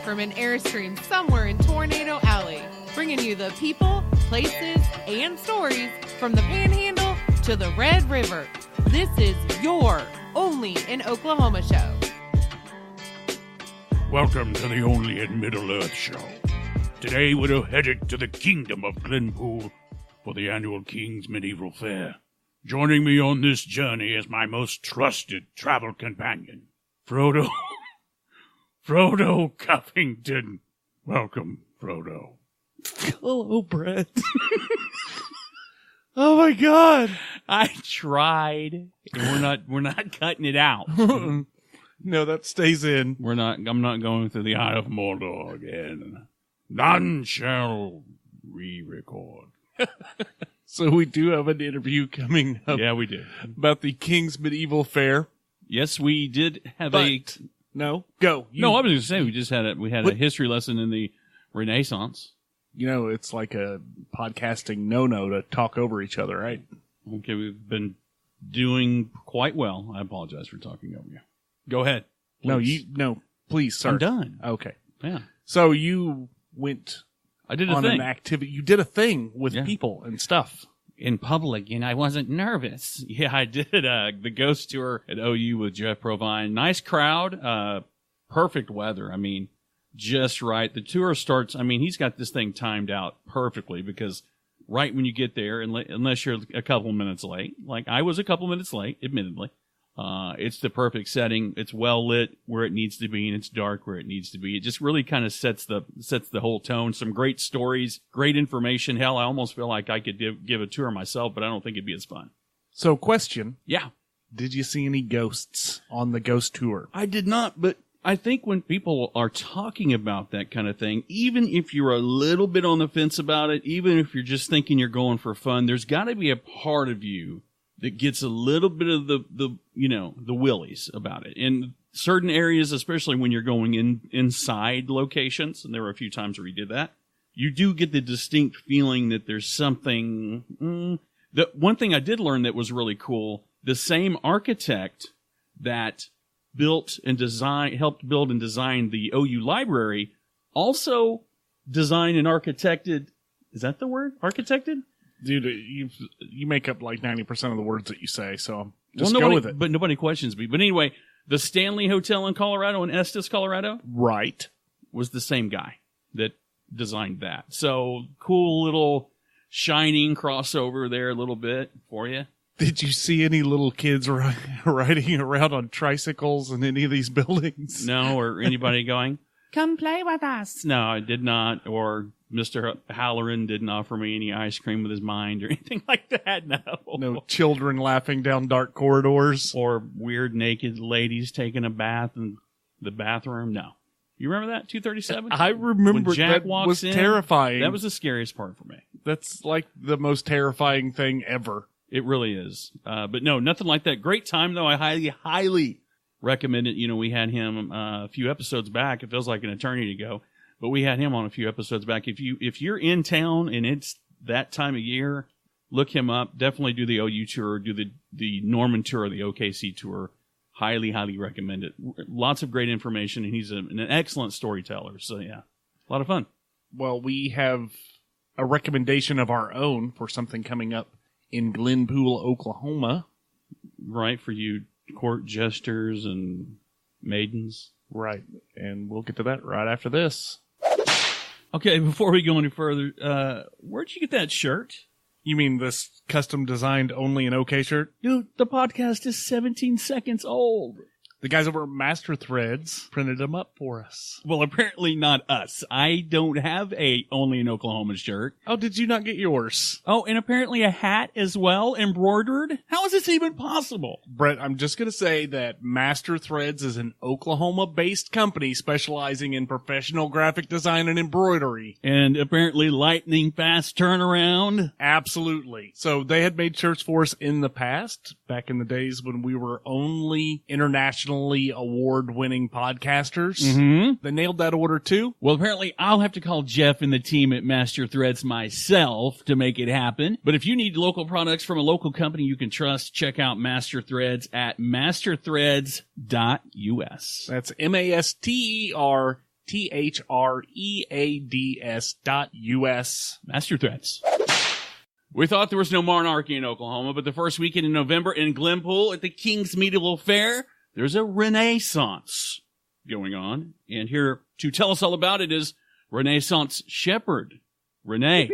from an Airstream somewhere in Tornado Alley, bringing you the people, places, and stories from the Panhandle to the Red River. This is your Only in Oklahoma show. Welcome to the Only in Middle Earth show. Today we're headed to the kingdom of Glenpool for the annual King's Medieval Faire. Joining me on this journey is my most trusted travel companion, Frodo Cuffington. Welcome, Frodo. Hello, Brett. Oh my God! I tried. We're not cutting it out. No, that stays in. I'm not going through the Eye of Mordor again. None shall re-record. So we do have an interview coming up. Yeah, we do. About the King's Medieval Faire. Yes, we did have No, go. No, I was going to say we just had a history lesson in the Renaissance. You know, it's like a podcasting no-no to talk over each other, right? Okay, we've been doing quite well. I apologize for talking over you. Go ahead. Please. Please, sir. I'm done. Okay. Yeah. So you went I did on a thing. an activity. You did a thing with people and stuff. In public, and I wasn't nervous. Yeah, I did the ghost tour at OU with Jeff Provine. Nice crowd, perfect weather. I mean, just right. The tour starts, he's got this thing timed out perfectly because right when you get there, unless you're a couple minutes late, like I was a couple minutes late, admittedly, it's the perfect setting. It's well lit where it needs to be, and it's dark where it needs to be. It just really kind of sets the whole tone. Some great stories, great information. Hell, I almost feel like I could give a tour myself, but I don't think it'd be as fun. So, question. Yeah. Did you see any ghosts on the ghost tour? I did not, but I think when people are talking about that kind of thing, even if you're a little bit on the fence about it, even if you're just thinking you're going for fun, there's got to be a part of you that gets a little bit of the willies about it. In certain areas, especially when you're going inside locations, and there were a few times where we did that, you do get the distinct feeling that there's something. The one thing I did learn that was really cool, the same architect that helped build and design the OU library also designed and architected. Is that the word? Architected? Dude, you make up like 90% of the words that you say, so just go with it. But nobody questions me. But anyway, the Stanley Hotel in Colorado, in Estes, Colorado, right, was the same guy that designed that. So cool little Shining crossover there a little bit for you. Did you see any little kids riding around on tricycles in any of these buildings? No, or anybody going, come play with us. No, I did not. Or Mr. Halloran didn't offer me any ice cream with his mind or anything like that. No. No children laughing down dark corridors. Or weird naked ladies taking a bath in the bathroom. No. You remember that, 237? I remember. When Jack that walks was in, terrifying. That was the scariest part for me. That's like the most terrifying thing ever. It really is. But no, nothing like that. Great time, though. I highly, highly recommend it. You know, we had him a few episodes back. It feels like an eternity ago. But we had him on a few episodes back. If you're in town and it's that time of year, look him up. Definitely do the OU tour, do the Norman tour, the OKC tour. Highly, highly recommend it. Lots of great information, and he's an excellent storyteller. So, yeah, a lot of fun. Well, we have a recommendation of our own for something coming up in Glenpool, Oklahoma. Right, for you court jesters and maidens. Right, and we'll get to that right after this. Okay, before we go any further, where'd you get that shirt? You mean this custom-designed OnlyinOKShow shirt? Dude, the podcast is 17 seconds old. The guys over at Master Threads printed them up for us. Well, apparently not us. I don't have a Only in Oklahoma shirt. Oh, did you not get yours? Oh, and apparently a hat as well, embroidered? How is this even possible? Brett, I'm just going to say that Master Threads is an Oklahoma-based company specializing in professional graphic design and embroidery. And apparently lightning fast turnaround? Absolutely. So they had made shirts for us in the past, back in the days when we were only internationally award-winning podcasters. Mm-hmm. They nailed that order too. Well, apparently I'll have to call Jeff and the team at Master Threads myself to make it happen. But if you need local products from a local company you can trust, check out Master Threads at masterthreads.us. That's MasterThreads.us. THREADS.US. Master threats. We thought there was no monarchy in Oklahoma, but the first weekend in November in Glenpool at the King's Medieval Faire, there's a Renaissance going on. And here to tell us all about it is Renaissance Shepherd. Rene,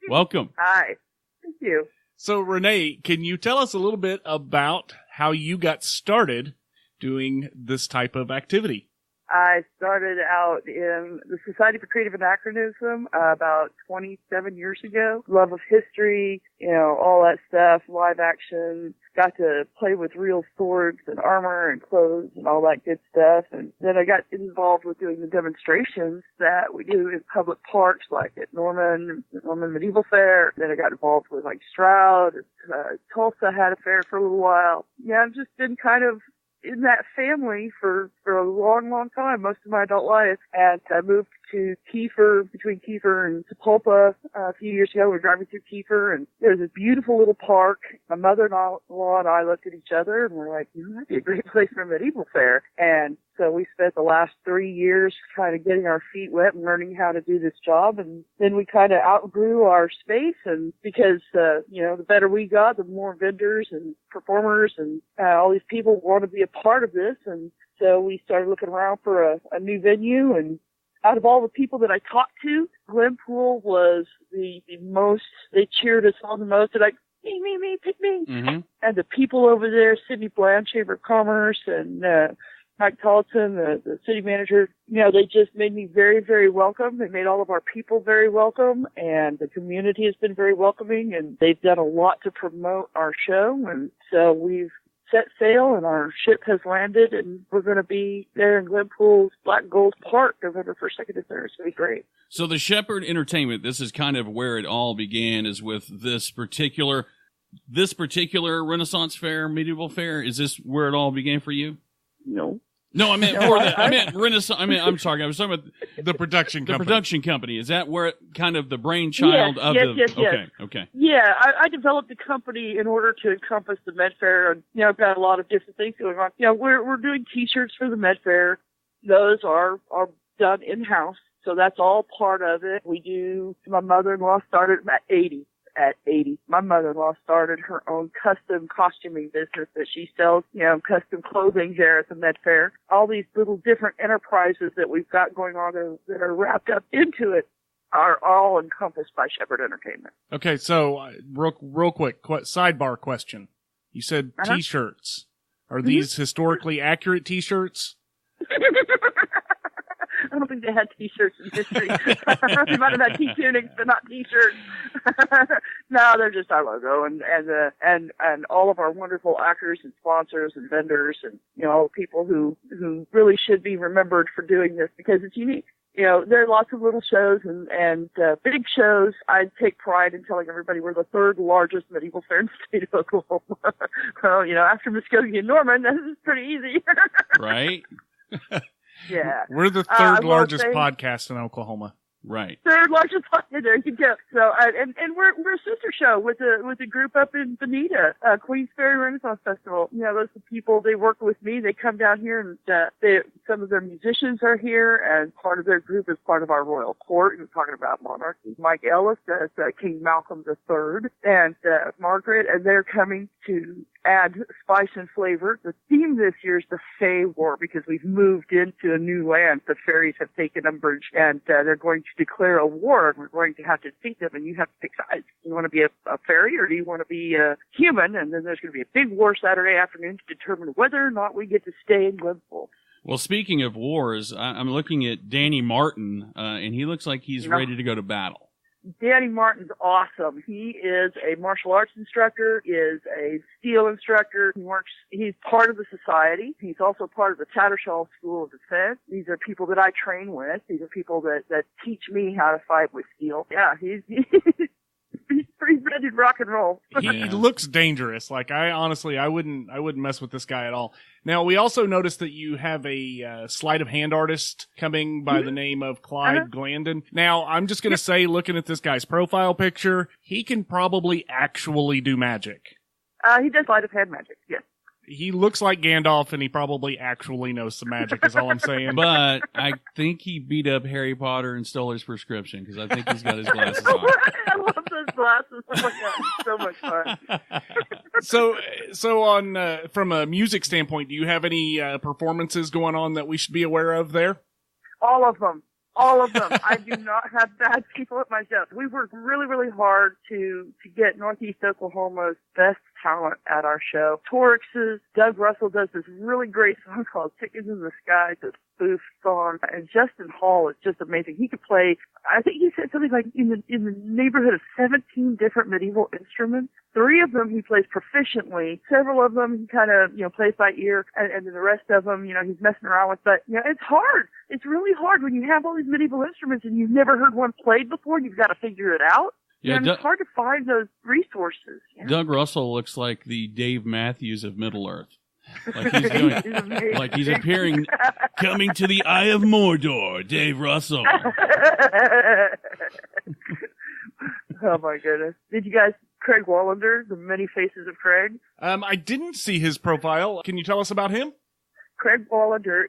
welcome. Hi. Thank you. So, Rene, can you tell us a little bit about how you got started doing this type of activity? I started out in the Society for Creative Anachronism about 27 years ago. Love of history, all that stuff, live action. Got to play with real swords and armor and clothes and all that good stuff. And then I got involved with doing the demonstrations that we do in public parks like at Norman Medieval Faire. Then I got involved with like Stroud. Tulsa had a fair for a little while. Yeah, I've just been kind of in that family for a long, long time, most of my adult life. And I moved to Kiefer, between Kiefer and Sapulpa a few years ago. We were driving through Kiefer, and there's a beautiful little park. My mother-in-law and I looked at each other, and we're like, that'd be a great place for a medieval fair. And so we spent the last 3 years kind of getting our feet wet and learning how to do this job. And then we kind of outgrew our space. And because, the better we got, the more vendors and performers and all these people want to be a part of this. And so we started looking around for a new venue. And out of all the people that I talked to, Glenpool was the most, they cheered us on the most. They're like, me, pick me. Mm-hmm. And the people over there, Sidney Bland, Chamber of Commerce, and Mike Tollison, the city manager, they just made me very, very welcome. They made all of our people very welcome, and the community has been very welcoming, and they've done a lot to promote our show. And so we've set sail, and our ship has landed, and we're going to be there in Glenpool's Black Gold Park November 1st, 2nd, and 3rd. It's going to be great. So the Shepherd Entertainment, this is kind of where it all began, is with this particular Renaissance Fair, Medieval Fair. Is this where it all began for you? No, I meant I meant Renaissance. I'm sorry. I was talking about the production company. The production company. Is that where it kind of the brainchild of the? Yes. Okay. Yeah, I developed a company in order to encompass the Med Fair, and I've got a lot of different things going on. We're doing T-shirts for the Med Fair. Those are done in house, so that's all part of it. We do. My mother-in-law started at 80. My mother-in-law started her own custom costuming business that she sells, custom clothing there at the Med Fair. All these little different enterprises that we've got going on that are wrapped up into it are all encompassed by Shepherd Entertainment. Okay, so real quick, sidebar question. You said T-shirts. Are these historically accurate T-shirts? I don't think they had T-shirts in history. They might have had T-tunics, but not T-shirts. No, they're just our logo, and all of our wonderful actors and sponsors and vendors, and all the people who really should be remembered for doing this because it's unique. There are lots of little shows and big shows. I take pride in telling everybody we're the third largest medieval fair in the state of Oklahoma. Well, after Muskogee and Norman, this is pretty easy. Right. Yeah. We're the third largest podcast in Oklahoma. Right. Third largest podcast. There you go. So, and we're a sister show with a group up in Bonita, Queens Ferry Renaissance Festival. Those are people, they work with me. They come down here, and some of their musicians are here, and part of their group is part of our royal court. We're talking about monarchy. Mike Ellis does King Malcolm III, and Margaret, and they're coming to add spice and flavor. The theme this year is the Fae War, because we've moved into a new land. The fairies have taken umbrage, and they're going to declare a war, and we're going to have to defeat them, and you have to pick sides. You want to be a fairy, or do you want to be a human? And then there's going to be a big war Saturday afternoon to determine whether or not we get to stay in Glenpool. Well, speaking of wars, I'm looking at Danny Martin, and he looks like he's ready to go to battle. Danny Martin's awesome. He is a martial arts instructor, is a steel instructor. He's part of the society. He's also part of the Tattersall School of Defense. These are people that I train with. These are people that teach me how to fight with steel. Yeah, he's pretty ready to rock and roll. He looks dangerous. Like I wouldn't mess with this guy at all. Now, we also noticed that you have a sleight of hand artist coming by the name of Clyde Glandon. Now, I'm just going to say, looking at this guy's profile picture, he can probably actually do magic. He does sleight of hand magic, yes. He looks like Gandalf, and he probably actually knows some magic, is all I'm saying. But I think he beat up Harry Potter and stole his prescription, because I think he's got his glasses on. I love those glasses. Oh my god, it's so much fun. So on from a music standpoint, do you have any performances going on that we should be aware of there? All of them. All of them. I do not have bad people at my show. We work really, really hard to get Northeast Oklahoma's best talent at our show. Torx's Doug Russell does this really great song called Chickens in the Sky. It's a spoof song. And Justin Hall is just amazing. He could play, I think he said something like in the neighborhood of 17 different medieval instruments. 3 of them he plays proficiently. Several of them he kind of, plays by ear. And then the rest of them, he's messing around with. But, it's hard. It's really hard when you have all these medieval instruments and you've never heard one played before. You've got to figure it out. Yeah, and it's hard to find those resources. Doug Russell looks like the Dave Matthews of Middle Earth. Like he's doing, like he's appearing, coming to the Eye of Mordor, Dave Russell. Oh my goodness! Did you guys Craig Wallander, the Many Faces of Craig? I didn't see his profile. Can you tell us about him? Craig Wallander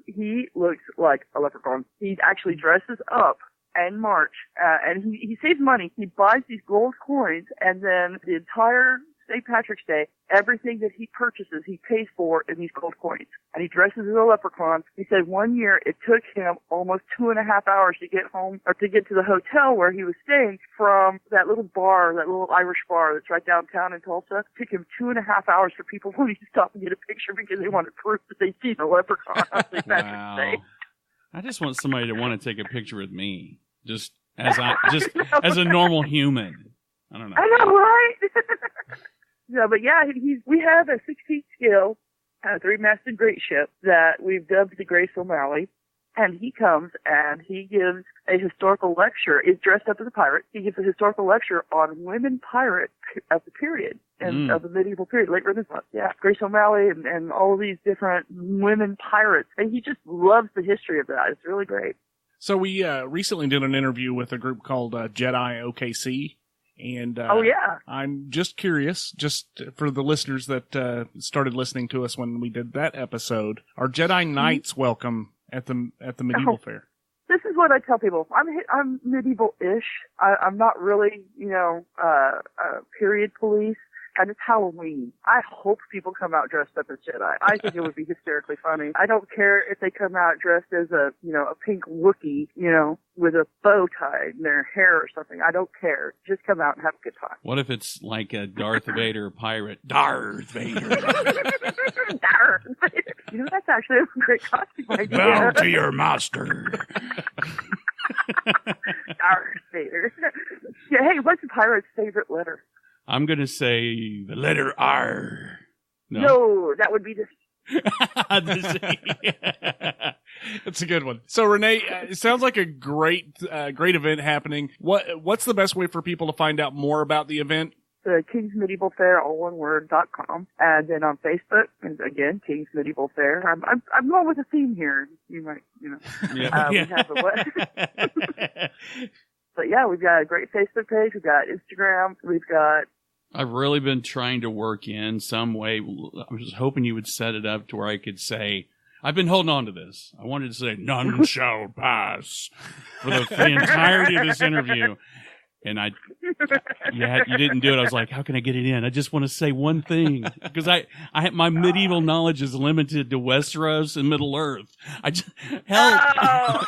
he looks like a leprechaun. He actually dresses up and march, and he saves money. He buys these gold coins, and then the entire St. Patrick's Day, everything that he purchases, he pays for in these gold coins. And he dresses as a leprechaun. He said one year it took him almost 2.5 hours to get home, or to get to the hotel where he was staying from that little bar, that little Irish bar that's right downtown in Tulsa. It took him 2.5 hours for people wanting to stop and get a picture because they wanted proof that they'd seen a leprechaun on St. Patrick's Day. I just want somebody to want to take a picture with me. Just as a normal human. I don't know. I know, right? No, but yeah, we have a 16th scale, 3-masted great ship that we've dubbed the Grace O'Malley, and he comes and he gives a historical lecture. He's dressed up as a pirate. He gives a historical lecture on women pirates of the period, and of the medieval period, late Renaissance. Yeah, Grace O'Malley and all of these different women pirates, and he just loves the history of that. It's really great. So we recently did an interview with a group called Jedi OKC. And oh yeah, I'm just curious, just for the listeners that started listening to us when we did that episode, are Jedi Knights welcome at the Medieval Faire? This is what I tell people. I'm medieval-ish. I'm not really, period police. And it's Halloween. I hope people come out dressed up as Jedi. I think it would be hysterically funny. I don't care if they come out dressed as a pink Wookiee, with a bow tie in their hair or something. I don't care. Just come out and have a good time. What if it's like a Darth Vader pirate? Darth Vader. Darth Vader. That's actually a great costume idea. Bow to your master. Darth Vader. Yeah, hey, what's a pirate's favorite letter? I'm going to say the letter R. No, that would be the... That's a good one. So, Rene, it sounds like a great event happening. What's the best way for people to find out more about the event? The King's Medieval Faire, all one word.com. And then on Facebook, and again, King's Medieval Faire. I'm going with a theme here. You might, Yeah. We have a But yeah, we've got a great Facebook page. We've got Instagram. We've got... I've really been trying to work in some way. I was hoping you would set it up to where I could say, I've been holding on to this. I wanted to say, none shall pass for the entirety of this interview. And you didn't do it. I was like, how can I get it in? I just want to say one thing. Because my medieval knowledge is limited to Westeros and Middle Earth. Help. Oh.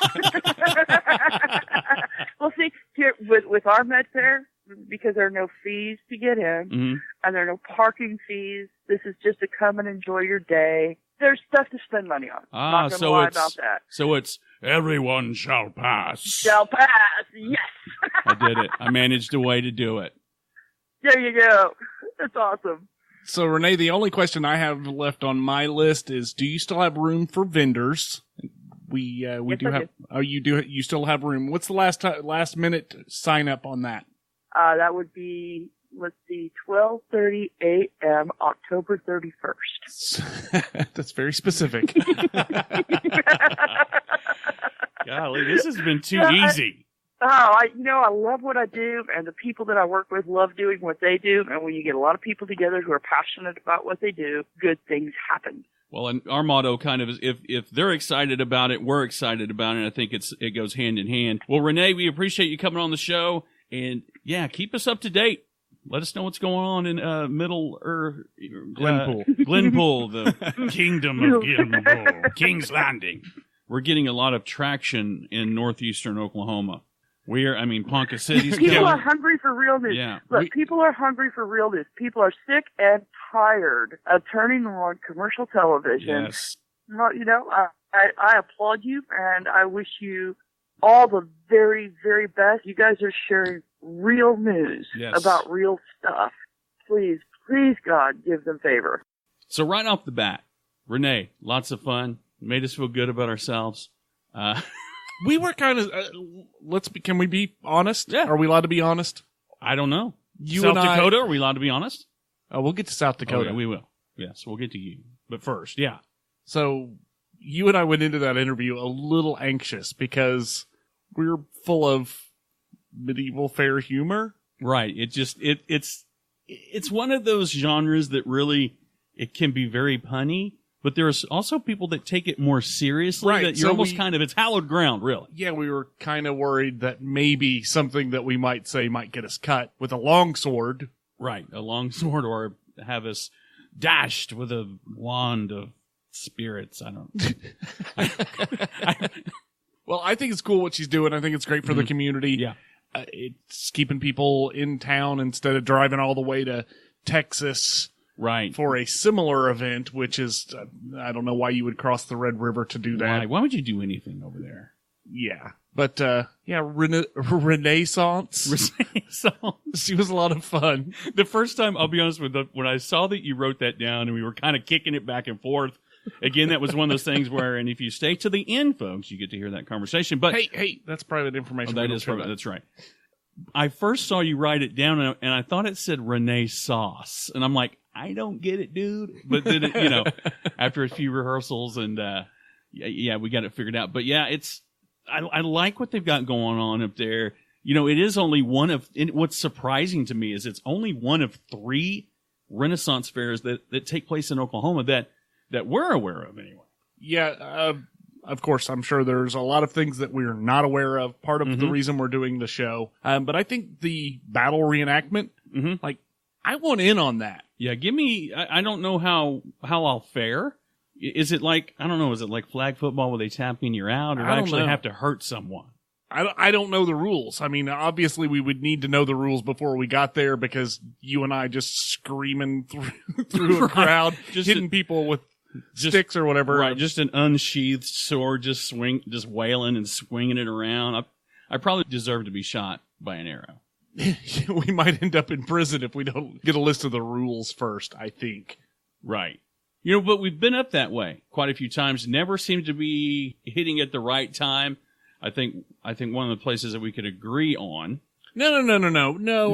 Well, see, here with our Med Fair, because there are no fees to get in, and there are no parking fees, this is just to come and enjoy your day. There's stuff to spend money on. Not gonna lie about that. So it's everyone shall pass. Shall pass, yes. I did it. I managed a way to do it. There you go. That's awesome. So, Rene, the only question I have left on my list is, do you still have room for vendors? We yes, do have. Oh, you do. You still have room. What's the last minute sign up on that? That would be, let's see, 12:30 a.m. October 31st. That's very specific. Golly, this has been too easy. I love what I do, and the people that I work with love doing what they do. And when you get a lot of people together who are passionate about what they do, good things happen. Well, and our motto kind of is if they're excited about it, we're excited about it. And I think it goes hand in hand. Well, Rene, we appreciate you coming on the show, and yeah, keep us up to date. Let us know what's going on in Glenpool. Glenpool, the Kingdom of Glenpool, King's Landing. We're getting a lot of traction in northeastern Oklahoma. Ponca City's People are hungry for real news. Yeah. Look, people are hungry for real news. People are sick and tired of turning on commercial television. Yes. I applaud you, and I wish you all the very, very best. You guys are sharing real news about real stuff. Please, please, God, give them favor. So right off the bat, Rene, lots of fun. Made us feel good about ourselves. We were kind of, can we be honest? Yeah. Are we allowed to be honest? I don't know. South Dakota, are we allowed to be honest? We'll get to South Dakota. Okay, we will. Yes, we'll get to you. But first, yeah. So you and I went into that interview a little anxious because we're full of Medieval Faire humor. Right. It's one of those genres that really, it can be very punny. But there's also people that take it more seriously. Right. That you're almost it's hallowed ground, really. Yeah, we were kind of worried that maybe something that we might say might get us cut with a long sword. Right, a long sword, or have us dashed with a wand of spirits. I don't. Well, I think it's cool what she's doing. I think it's great for the community. Yeah. It's keeping people in town instead of driving all the way to Texas. Right. For a similar event, which is, I don't know why you would cross the Red River to do that. Why would you do anything over there? Yeah. But, Renaissance. She was a lot of fun. The first time, I'll be honest with you, when I saw that you wrote that down and we were kind of kicking it back and forth, again, that was one of those things where, and if you stay to the end, folks, you get to hear that conversation. But Hey, that's private information. That's right. I first saw you write it down, and I thought it said Renaissance, and I'm like, I don't get it, dude. But then, after a few rehearsals, and we got it figured out. But yeah, I like what they've got going on up there. It is only one of. What's surprising to me is it's only one of 3 Renaissance fairs that take place in Oklahoma that we're aware of, anyway. Yeah. Of course, I'm sure there's a lot of things that we're not aware of. Part of the reason we're doing the show. But I think the battle reenactment, I want in on that. Yeah, give me, I don't know how I'll fare. Is it like, I don't know, is it like flag football where they tap in, you're out, or do I actually have to hurt someone? I don't know the rules. I mean, obviously we would need to know the rules before we got there because you and I just screaming through a crowd, just hitting people with sticks or whatever. Right, just an unsheathed sword, just wailing and swinging it around. I probably deserve to be shot by an arrow. We might end up in prison if we don't get a list of the rules first, I think. Right. But we've been up that way quite a few times. Never seem to be hitting at the right time. I think one of the places that we could agree on. No.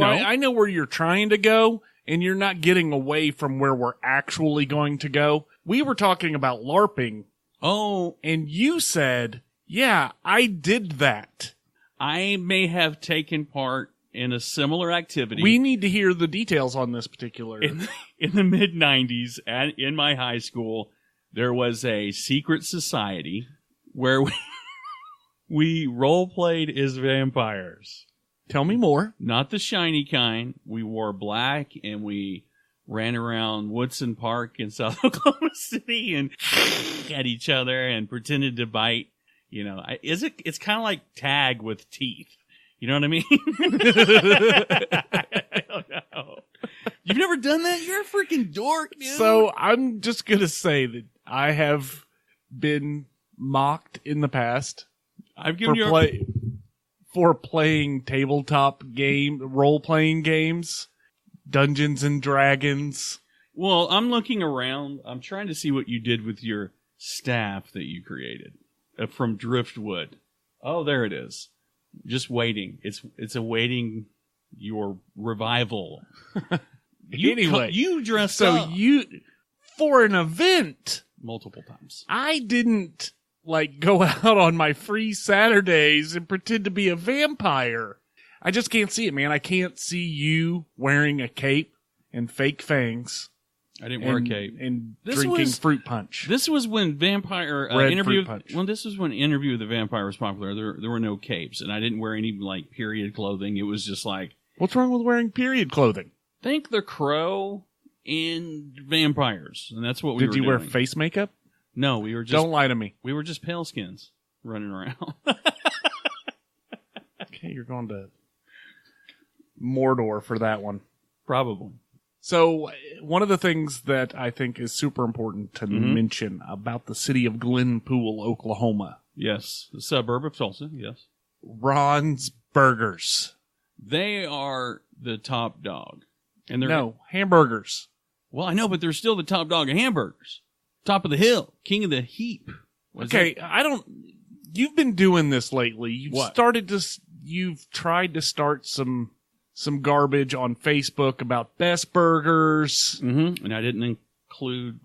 I know where you're trying to go, and you're not getting away from where we're actually going to go. We were talking about LARPing. Oh. And you said, yeah, I did that. I may have taken part in a similar activity. We need to hear the details on this particular. In the mid-'90s, in my high school, there was a secret society where we role-played as vampires. Tell me more. Not the shiny kind. We wore black, and we ran around Woodson Park in South Oklahoma City and at each other and pretended to bite. It's kind of like tag with teeth. You know what I mean? I don't know. You've never done that? You're a freaking dork, dude. So I'm just going to say that I have been mocked in the past. I've given for playing tabletop role-playing games, Dungeons and Dragons. Well, I'm looking around. I'm trying to see what you did with your staff that you created from driftwood. Oh, there it is. Just waiting. It's awaiting your revival. You dressed up. So for an event. Multiple times. I didn't like go out on my free Saturdays and pretend to be a vampire. I just can't see it, man. I can't see you wearing a cape and fake fangs. I didn't wear a cape. And drinking fruit punch. This was when Vampire Red interview. Fruit Punch. Well, this was when Interview with the Vampire was popular. There were no capes, and I didn't wear any like period clothing. It was just like, What's wrong with wearing period clothing? think The Crow and vampires, and that's what we were Did you doing. wear face makeup? No, we were just Don't lie to me. we were just pale skins running around. Okay, you're going to Mordor for that one. Probably. So, one of the things that I think is super important to mention about the city of Glenpool, Oklahoma, Yes, the suburb of Tulsa. Yes, Ron's Burgers. they are the top dog, and they're No, hamburgers. Well, I know, but they're still the top dog of hamburgers, top of the hill, king of the heap. Was Okay, I don't. You've been doing this lately. What? You've tried to start some garbage on Facebook about best burgers. And I didn't include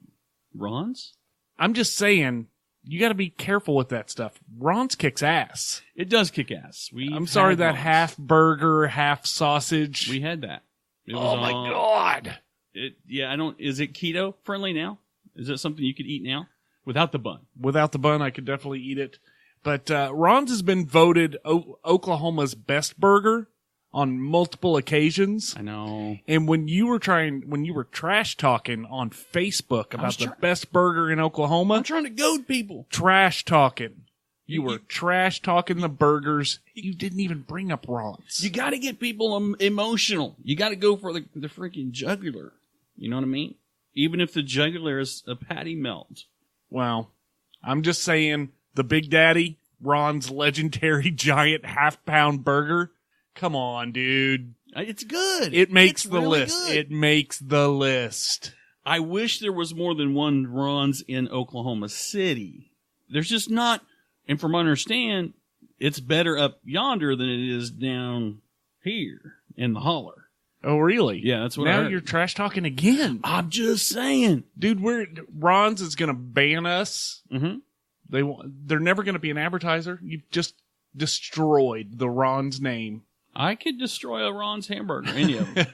Ron's. I'm just saying, you got to be careful with that stuff. Ron's kicks ass. It does kick ass. I'm sorry, that half burger, half sausage. We had that. It was Oh my God. I don't. Is it keto friendly now? Is that something you could eat now without the bun? Without the bun, I could definitely eat it. But Ron's has been voted Oklahoma's best burger on multiple occasions. I know. And when you were trash talking on Facebook about the best burger in Oklahoma, I'm trying to goad people. trash talking. You were trash talking the burgers. You didn't even bring up Ron's. You got to get people emotional. You got to go for the freaking jugular. You know what I mean? Even if the jugular is a patty melt. Well, I'm just saying, the Big Daddy, Ron's legendary giant half-pound burger. Come on, dude. It's good. It makes It's the really list. good. It makes the list. I wish there was more than one Ron's in Oklahoma City. There's just not. And from what I understand, it's better up yonder than it is down here in the holler. Oh, really? Yeah, that's what I Now heard. you're trash talking again. I'm just saying. Dude, Ron's is going to ban us. Mm-hmm. They're never going to be an advertiser. You've just destroyed the Ron's name. I could destroy a Ron's hamburger, any of them.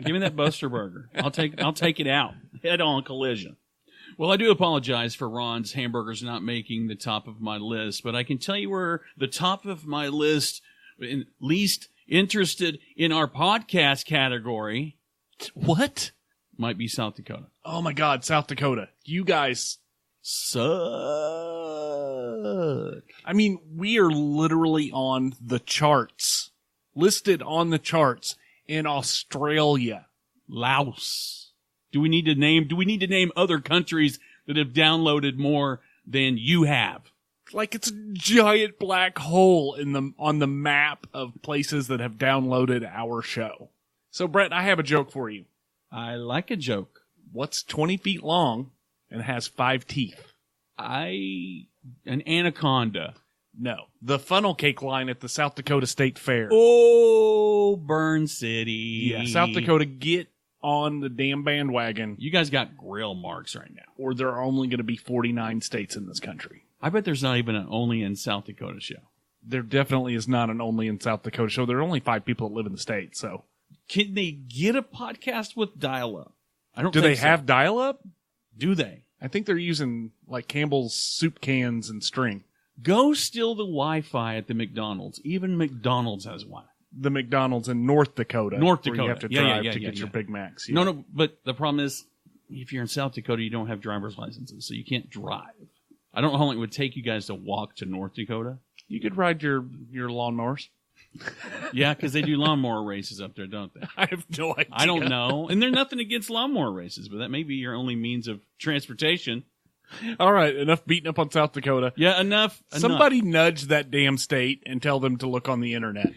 Give me that Buster Burger. I'll take it out. Head-on collision. Well, I do apologize for Ron's hamburgers not making the top of my list, but I can tell you where the top of my list, least interested in our podcast category, What? might be South Dakota. Oh, my God, South Dakota. You guys... Suck. I mean, we are literally on the charts. Listed on the charts in Australia. Laos. Do we need to name other countries that have downloaded more than you have? Like it's a giant black hole on the map of places that have downloaded our show. So, Brett, I have a joke for you. I like a joke. What's 20 feet long and has 5 teeth? An anaconda. No. The funnel cake line at the South Dakota State Fair. Oh, Burn City. Yeah, South Dakota, get on the damn bandwagon, You guys got grill marks right now. or there are only going to be 49 states in this country. I bet there's not even an Only in South Dakota show. There definitely is not an Only in South Dakota show. There are only 5 people that live in the state, so. Can they get a podcast with dial-up? I don't Do think they so. have dial-up? Do they? I think they're using, like, Campbell's soup cans and string. Go steal the Wi-Fi at the McDonald's. Even McDonald's has one. The McDonald's in North Dakota. North where Dakota. you have to Yeah, drive yeah, to yeah, get yeah. your Big Macs. No, but the problem is, if you're in South Dakota, you don't have driver's licenses, so you can't drive. I don't know how long it would take you guys to walk to North Dakota. You could ride your lawnmowers. Yeah, because they do lawnmower races up there, don't they? I have no idea. I don't know. And there's nothing against lawnmower races, but that may be your only means of transportation. All right, enough beating up on South Dakota. Yeah, enough. Somebody nudge that damn state and tell them to look on the internet.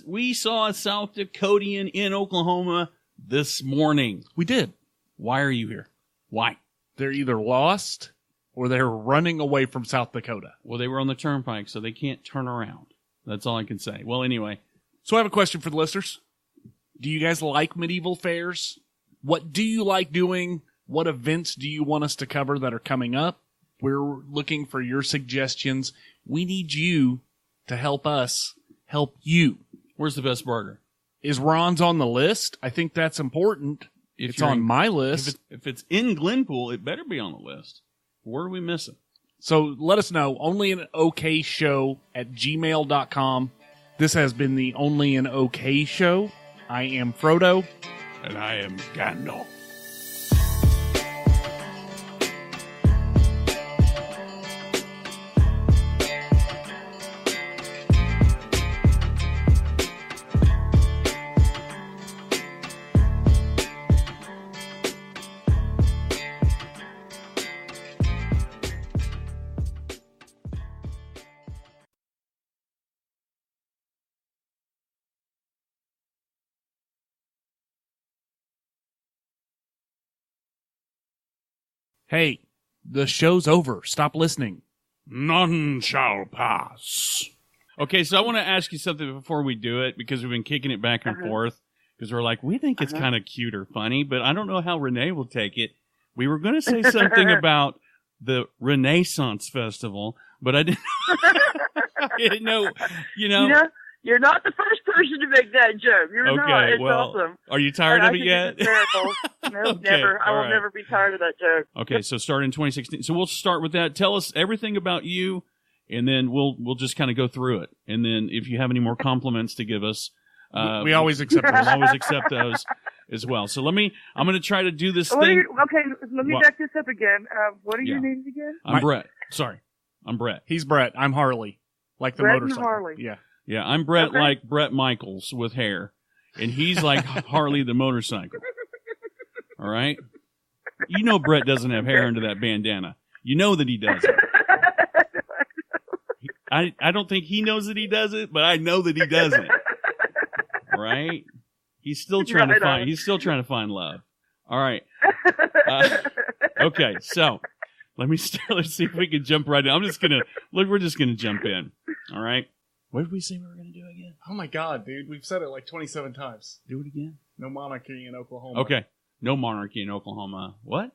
We saw a South Dakotian in Oklahoma this morning. We did. Why are you here? Why? They're either lost or they're running away from South Dakota. Well, they were on the turnpike, so they can't turn around. That's all I can say. Well, anyway. So I have a question for the listeners. Do you guys like medieval fairs? What do you like doing? What events do you want us to cover that are coming up? We're looking for your suggestions. We need you to help us help you. Where's the best burger? Is Ron's on the list? I think that's important. If It's you're on in- my list. If it's in Glenpool, it better be on the list. Where are we missing? So let us know. OnlyinOKShow at gmail.com. This has been the Only in OK Show. I am Frodo. And I am Gandalf. Hey, the show's over. Stop listening. None shall pass. Okay, so I want to ask you something before we do it, because we've been kicking it back and forth, because we're like, we think it's kind of cute or funny, but I don't know how Rene will take it. We were going to say something about the Renaissance Festival, but I didn't, I didn't know, you know. You're not the first person to make that joke. You're not. It's awesome. Are you tired And of it yet? It's hysterical. No, Okay, never. I all will right. never be tired of that joke. Okay, so start in 2016. So we'll start with that. Tell us everything about you, and then we'll just kind of go through it. And then if you have any more compliments to give us, We always accept we'll those. always accept those as well. So I'm going to try to do this What are thing. okay, let me What? back this up again. What are your Yeah. names again? I'm Brett. Sorry, I'm Brett. He's Brett. I'm Harley. Like the Brett and motorcycle. Harley. Yeah. Yeah, I'm Brett, Okay. like Brett Michaels with hair, and he's like Harley the motorcycle. All right, you know Brett doesn't have hair under that bandana. You know that he doesn't. I don't think he knows that he does it, but I know that he doesn't. Right? He's still trying to Right find. on. He's still trying to find love. All right. Okay, so let's see if we can jump right in. We're just gonna jump in. All right. What did we say we were gonna do again? Oh my God, dude. We've said it like 27 times. Do it again. No monarchy in Oklahoma. Okay. No monarchy in Oklahoma. What?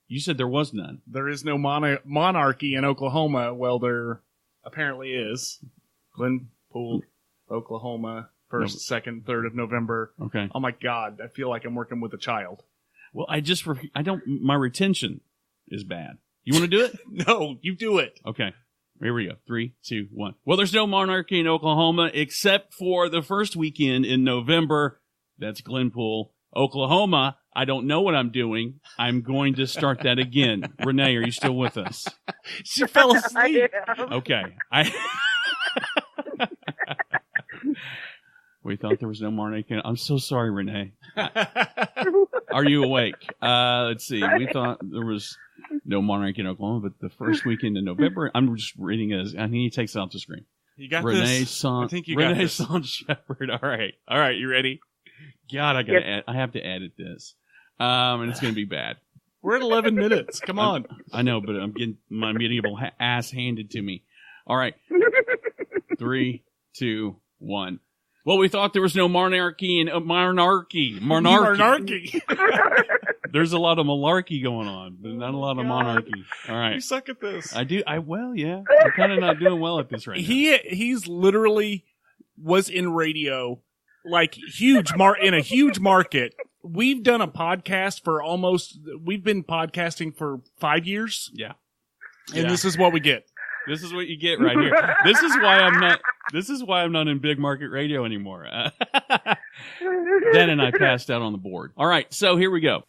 You said there was none. There is no monarchy in Oklahoma. Well, there apparently is. Glenpool, Oklahoma, 1st, 2nd, 3rd of November. Okay. Oh my God. I feel like I'm working with a child. Well, my retention is bad. You want to do it? No, you do it. Okay. Here we go. 3, 2, 1. Well, there's no monarchy in Oklahoma except for the first weekend in November. That's Glenpool, Oklahoma. I don't know what I'm doing. I'm going to start that again. Renee, are you still with us? She fell asleep. I am. Okay. We thought there was no monarchy. I'm so sorry, Renee. Are you awake? Let's see. We thought there was no monarchy in Oklahoma, but the first weekend in November, I'm just reading as I think he takes it off the screen. You got Renaissance. this. I think you got this. Renaissance Shepherd. All right. You ready? God, I have to edit this, and it's gonna be bad. We're at 11 minutes. Come on. I know, but I'm getting my medieval ass handed to me. All right. 3, 2, 1. Well, we thought there was no monarchy in monarchy. There's a lot of malarkey going on, but not a lot of monarchy. All right. You suck at this. Yeah. I'm kind of not doing well at this right now. He's literally was in radio, like in a huge market. We've done a podcast we've been podcasting for 5 years. Yeah. And Yeah. this is what we get. This is what you get right here. This is why I'm not in big market radio anymore. Dan and I passed out on the board. All right, so here we go.